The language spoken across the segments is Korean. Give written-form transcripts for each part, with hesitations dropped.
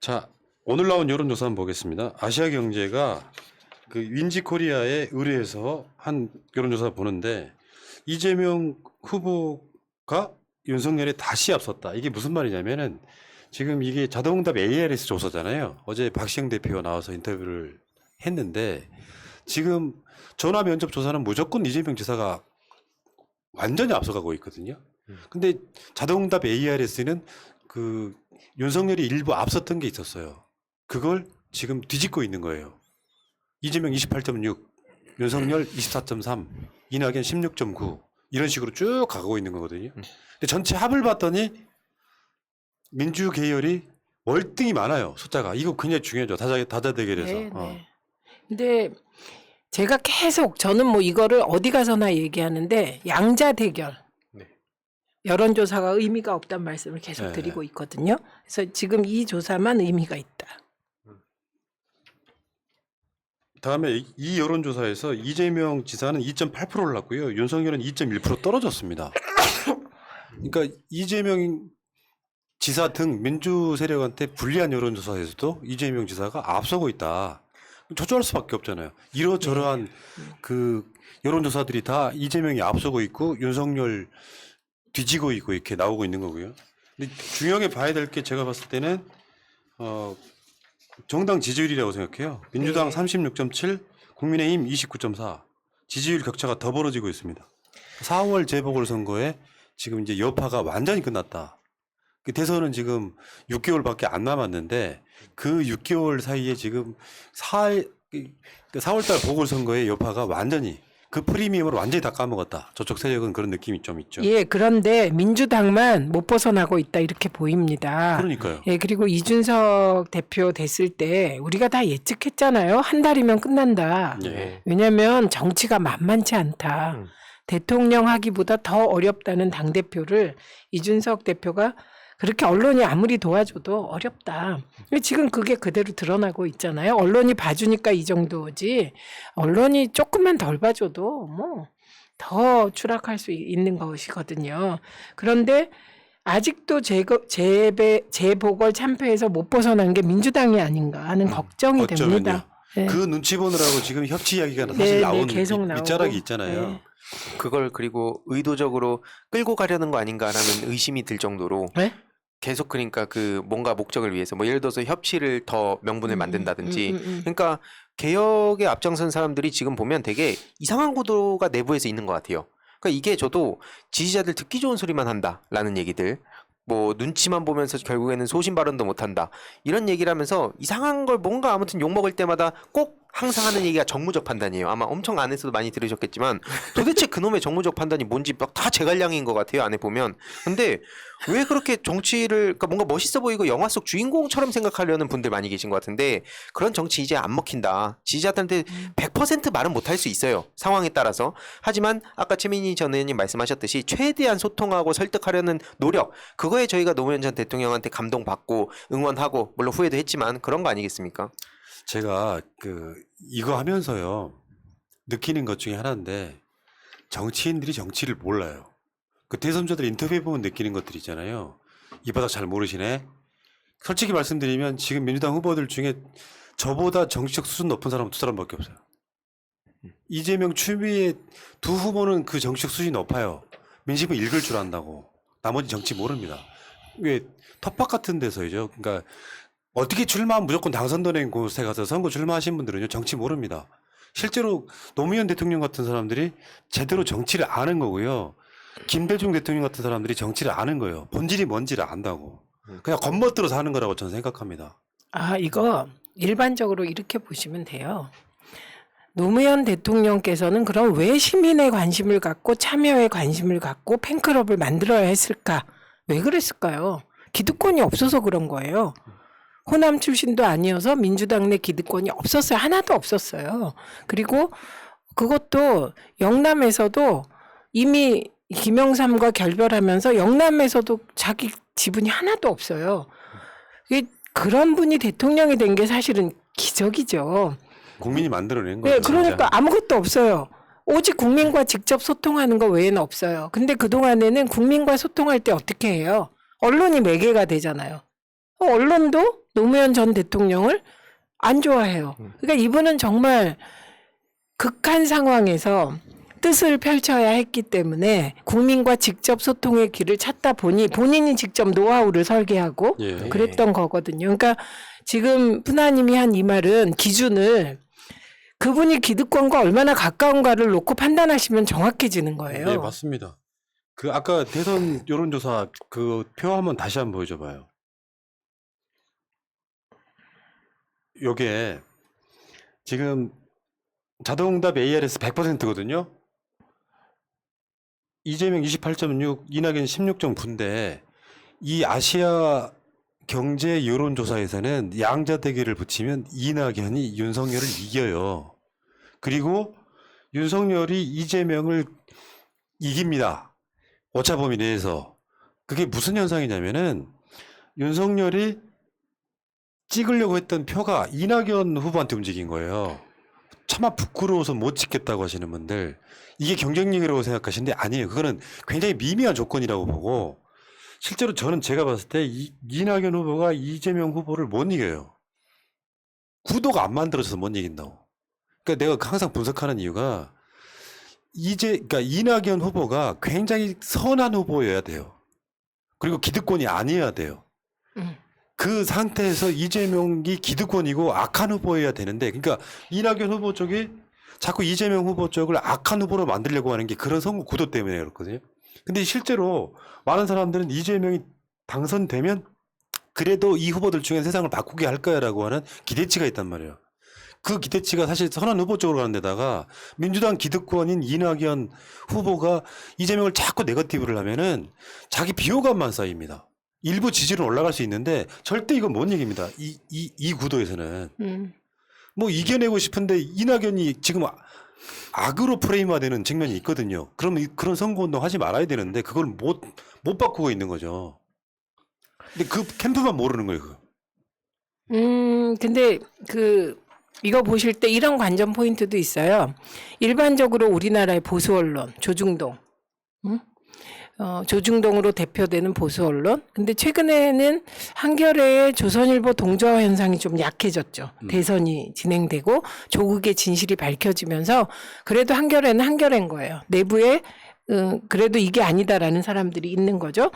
자, 오늘 나온 여론조사 한번 보겠습니다. 아시아경제가 그 윈지코리아에 의뢰해서 한 여론조사 보는데 이재명 후보가 윤석열에 다시 앞섰다. 이게 무슨 말이냐면은 지금 이게 자동응답 ARS 조사잖아요. 어제 박시영 대표가 나와서 인터뷰를 했는데 지금 전화 면접 조사는 무조건 이재명 지사가 완전히 앞서가고 있거든요. 근데 자동응답 ARS는 그 윤석열이 일부 앞섰던 게 있었어요. 그걸 지금 뒤집고 있는 거예요. 이재명 28.6, 윤석열 24.3, 이낙연 16.9 이런 식으로 쭉 가고 있는 거거든요. 근데 전체 합을 봤더니 민주 계열이 월등히 많아요. 숫자가. 이거 굉장히 중요하죠. 다자 대결에서. 네, 네. 근데 제가 계속 저는 뭐 이거를 어디 가서나 얘기하는데 양자 대결. 네. 여론조사가 의미가 없다는 말씀을 계속 네. 드리고 있거든요. 그래서 지금 이 조사만 의미가 있다. 다음에 이 여론조사에서 이재명 지사는 2.8% 올랐고요. 윤석열은 2.1% 떨어졌습니다. 그러니까 이재명 지사 등 민주 세력한테 불리한 여론조사에서도 이재명 지사가 앞서고 있다. 초조할 수밖에 없잖아요. 이러저러한 그 여론조사들이 다 이재명이 앞서고 있고 윤석열 뒤지고 있고 이렇게 나오고 있는 거고요. 근데 중요하게 봐야 될 게 제가 봤을 때는 정당 지지율이라고 생각해요. 민주당 36.7, 국민의힘 29.4. 지지율 격차가 더 벌어지고 있습니다. 4월 재보궐선거에 지금 이제 여파가 완전히 끝났다. 그 대선은 지금 6개월밖에 안 남았는데 그 6개월 사이에 지금 4월달 보궐선거의 여파가 완전히 그 프리미엄으로 완전히 다 까먹었다. 저쪽 세력은 그런 느낌이 좀 있죠. 예, 그런데 민주당만 못 벗어나고 있다 이렇게 보입니다. 그러니까요. 예, 그리고 이준석 대표 됐을 때 우리가 다 예측했잖아요. 한 달이면 끝난다. 예. 왜냐하면 정치가 만만치 않다. 대통령 하기보다 더 어렵다는 당대표를 이준석 대표가 그렇게 언론이 아무리 도와줘도 어렵다. 지금 그게 그대로 드러나고 있잖아요. 언론이 봐주니까 이 정도지. 언론이 조금만 덜 봐줘도 뭐 더 추락할 수 있는 것이거든요. 그런데 아직도 재보궐 참패에서 못 벗어난 게 민주당이 아닌가 하는 걱정이 됩니다. 네. 그 눈치 보느라고 지금 협치 이야기가 네, 사실 네, 나오는 계속 나오고. 밑자락이 있잖아요. 네. 그걸 그리고 의도적으로 끌고 가려는 거 아닌가라는 의심이 들 정도로 네? 계속 그러니까 그 뭔가 목적을 위해서 뭐 예를 들어서 협치를 더 명분을 만든다든지 그러니까 개혁에 앞장선 사람들이 지금 보면 되게 이상한 구도가 내부에서 있는 것 같아요. 그러니까 이게 저도 지지자들 듣기 좋은 소리만 한다라는 얘기들 뭐 눈치만 보면서 결국에는 소신 발언도 못한다 이런 얘기를 하면서 이상한 걸 뭔가 아무튼 욕먹을 때마다 꼭 항상 하는 얘기가 정무적 판단이에요. 아마 엄청 안에서도 많이 들으셨겠지만 도대체 그놈의 정무적 판단이 뭔지 막 다 제갈량인 것 같아요. 안에 보면. 근데 왜 그렇게 정치를 그러니까 뭔가 멋있어 보이고 영화 속 주인공처럼 생각하려는 분들 많이 계신 것 같은데 그런 정치 이제 안 먹힌다. 지지자들한테 100% 말은 못할 수 있어요. 상황에 따라서. 하지만 아까 최민희 전 의원님 말씀하셨듯이 최대한 소통하고 설득하려는 노력 그거에 저희가 노무현 전 대통령한테 감동받고 응원하고 물론 후회도 했지만 그런 거 아니겠습니까? 제가 이거 하면서요 느끼는 것 중에 하나인데 정치인들이 정치를 몰라요. 그 대선자들 인터뷰해 보면 느끼는 것들 있잖아요. 이 바닥 잘 모르시네. 솔직히 말씀드리면 지금 민주당 후보들 중에 저보다 정치적 수준 높은 사람은 두 사람밖에 없어요. 이재명, 추미애 두 후보는 그 정치적 수준이 높아요. 민심을 읽을 줄 안다고. 나머지 정치 모릅니다. 왜 텃밭 같은 데서이죠. 그러니까 어떻게 출마하면 무조건 당선되는 곳에 가서 선거 출마하신 분들은요 정치 모릅니다. 실제로 노무현 대통령 같은 사람들이 제대로 정치를 아는 거고요. 김대중 대통령 같은 사람들이 정치를 아는 거예요. 본질이 뭔지를 안다고. 그냥 겉멋들어서 하는 거라고 저는 생각합니다. 아, 이거 일반적으로 이렇게 보시면 돼요. 노무현 대통령께서는 그럼 왜 시민의 관심을 갖고 참여의 관심을 갖고 팬클럽을 만들어야 했을까? 왜 그랬을까요? 기득권이 없어서 그런 거예요. 호남 출신도 아니어서 민주당 내 기득권이 없었어요. 하나도 없었어요. 그리고 그것도 영남에서도 이미 김영삼과 결별하면서 영남에서도 자기 지분이 하나도 없어요. 그런 분이 대통령이 된 게 사실은 기적이죠. 국민이 만들어낸 거죠. 네, 그러니까 아무것도 없어요. 오직 국민과 직접 소통하는 거 외에는 없어요. 근데 그동안에는 국민과 소통할 때 어떻게 해요? 언론이 매개가 되잖아요. 언론도 노무현 전 대통령을 안 좋아해요. 그러니까 이분은 정말 극한 상황에서 뜻을 펼쳐야 했기 때문에 국민과 직접 소통의 길을 찾다 보니 본인이 직접 노하우를 설계하고 예. 그랬던 거거든요. 그러니까 지금 푸나님이 한 이 말은 기준을 그분이 기득권과 얼마나 가까운가를 놓고 판단하시면 정확해지는 거예요. 네, 맞습니다. 그 아까 대선 여론조사 그 표 한번 다시 한번 보여줘봐요. 요게 지금 자동응답 ARS 100%거든요. 이재명 28.6, 이낙연 16.9인데 이 아시아 경제 여론조사에서는 양자 대결을 붙이면 이낙연이 윤석열을 이겨요. 그리고 윤석열이 이재명을 이깁니다. 오차범위 내에서. 그게 무슨 현상이냐면은 윤석열이 찍으려고 했던 표가 이낙연 후보한테 움직인 거예요. 차마 부끄러워서 못 찍겠다고 하시는 분들, 이게 경쟁력이라고 생각하시는데 아니에요. 그거는 굉장히 미미한 조건이라고 보고, 실제로 저는 제가 봤을 때 이낙연 후보가 이재명 후보를 못 이겨요. 구도가 안 만들어져서 못 이긴다고. 그러니까 내가 항상 분석하는 이유가 그러니까 이낙연 후보가 굉장히 선한 후보여야 돼요. 그리고 기득권이 아니어야 돼요. 그 상태에서 이재명이 기득권이고 악한 후보여야 되는데, 그러니까 이낙연 후보 쪽이 자꾸 이재명 후보 쪽을 악한 후보로 만들려고 하는 게 그런 선거 구도 때문에 그렇거든요. 근데 실제로 많은 사람들은 이재명이 당선되면 그래도 이 후보들 중에 세상을 바꾸게 할 거야라고 하는 기대치가 있단 말이에요. 그 기대치가 사실 선한 후보 쪽으로 가는 데다가 민주당 기득권인 이낙연 후보가 이재명을 자꾸 네거티브를 하면은 자기 비호감만 쌓입니다. 일부 지지율은 올라갈 수 있는데 절대 이건 못 이깁니다. 이 구도에서는. 뭐 이겨내고 싶은데 이낙연이 지금 악으로 프레임화되는 측면이 있거든요. 그러면 그런 선거운동 하지 말아야 되는데 그걸 못 바꾸고 있는 거죠. 근데 그 캠프만 모르는 거예요. 그거. 근데 이거 보실 때 이런 관전 포인트도 있어요. 일반적으로 우리나라의 보수 언론, 조중동, 조중동으로 대표되는 보수 언론. 근데 최근에는 한겨레의 조선일보 동조화 현상이 좀 약해졌죠. 대선이 진행되고 조국의 진실이 밝혀지면서 그래도 한겨레는 한겨레인 거예요. 내부에 그래도 이게 아니다라는 사람들이 있는 거죠.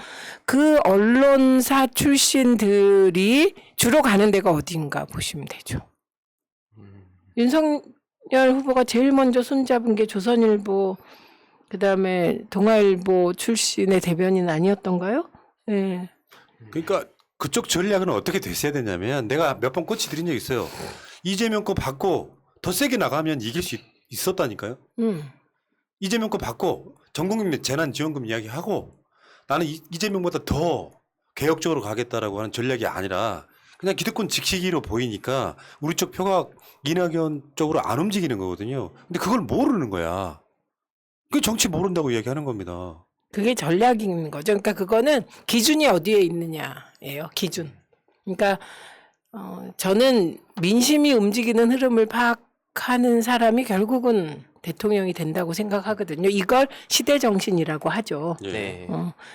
그 언론사 출신들이 주로 가는 데가 어딘가 보시면 되죠. 윤석열 후보가 제일 먼저 손잡은 게 조선일보, 그다음에 동아일보 출신의 대변인 아니었던가요? 네. 그러니까 그쪽 전략은 어떻게 됐어야 되냐면, 내가 몇 번 꼬치 드린 적 있어요. 이재명 거 받고 더 세게 나가면 이길 수 있었다니까요. 이재명 거 받고 전국민 재난지원금 이야기하고 나는 이재명보다 더 개혁적으로 가겠다라고 하는 전략이 아니라 그냥 기득권 지키기로 보이니까 우리 쪽 표가 이낙연 쪽으로 안 움직이는 거거든요. 근데 그걸 모르는 거야. 그 정치 모른다고 이야기하는 겁니다. 그게 전략인 거죠. 그러니까 그거는 기준이 어디에 있느냐예요. 기준. 그러니까 저는 민심이 움직이는 흐름을 파악하는 사람이 결국은 대통령이 된다고 생각하거든요. 이걸 시대 정신이라고 하죠. 예. 네.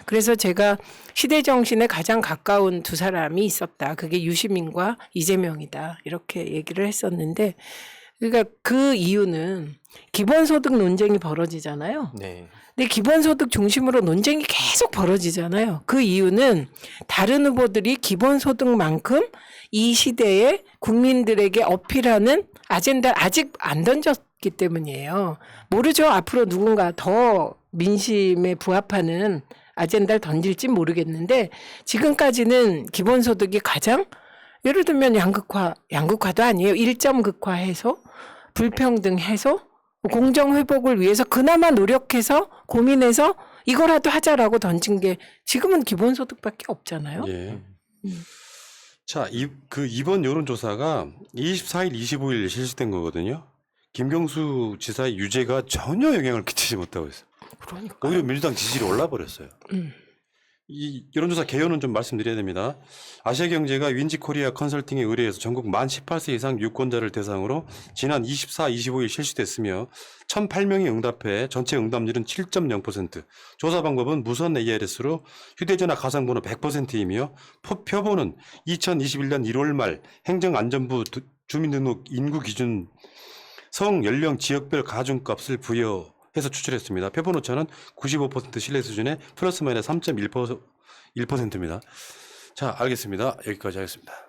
그래서 제가 시대 정신에 가장 가까운 두 사람이 있었다. 그게 유시민과 이재명이다. 이렇게 얘기를 했었는데, 그러니까 그 이유는 기본소득 논쟁이 벌어지잖아요. 네. 근데 기본소득 중심으로 논쟁이 계속 벌어지잖아요. 그 이유는 다른 후보들이 기본소득만큼 이 시대에 국민들에게 어필하는 아젠다를 아직 안 던졌기 때문이에요. 모르죠. 앞으로 누군가 더 민심에 부합하는 아젠다를 던질지 모르겠는데, 지금까지는 기본소득이 가장, 예를 들면 양극화도 아니에요. 1점 극화해서 불평등 해소, 공정 회복을 위해서 그나마 노력해서 고민해서 이거라도 하자라고 던진 게 지금은 기본소득밖에 없잖아요. 예. 자, 이번 여론조사가 24일, 25일 실시된 거거든요. 김경수 지사의 유죄가 전혀 영향을 끼치지 못하고 있어요. 그러니까. 오히려 민주당 지지율이 올라버렸어요. 이 여론조사 개요는 좀 말씀드려야 됩니다. 아시아경제가 윈지코리아 컨설팅에 의뢰해서 전국 만 18세 이상 유권자를 대상으로 지난 24, 25일 실시됐으며 1,008명이 응답해 전체 응답률은 7.0%, 조사 방법은 무선 ARS로 휴대전화 가상번호 100%이며 표본은 2021년 1월 말 행정안전부 주민등록 인구 기준 성, 연령, 지역별 가중값을 부여해서 추출했습니다. 표본 오차는 95% 신뢰 수준의 플러스 마이너스 3.1%입니다. 자, 알겠습니다. 여기까지 하겠습니다.